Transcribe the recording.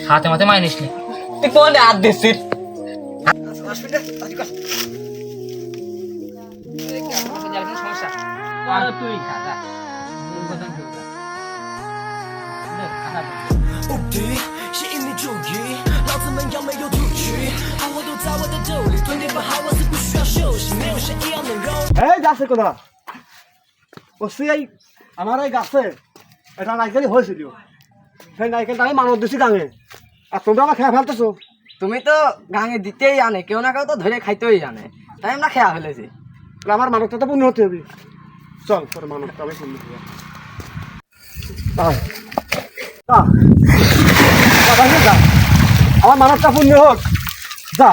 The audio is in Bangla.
হাতে মাতে মাইনিস নি তুই কোন হাত দিছিস তুই খাতা无敌，吸引你注意，老子们要没有土区，好货都在我的兜里，蹲点不好我是不需要休息，没有谁一样能够。 এই গাছে কোথা বসছি এই আমার এই গাছে এটা নাইকেলই হয়েছিল সেই নাইকেলটা আমি মানব দিছি গাঙে আর তোমরা আমার খেয়ে ফেলতেছো তুমি তো গাঙে দিতেই জানে কেউ না কেউ তো ধরে খাইতেই জানে তাই আমরা খেয়া ফেলেছি আমার মানবটা তো পূর্ণ হতে হবে চল তোর মানবটা আমি পূর্ণ হতে হবে আমার মানবটা পূর্ণ হোক যা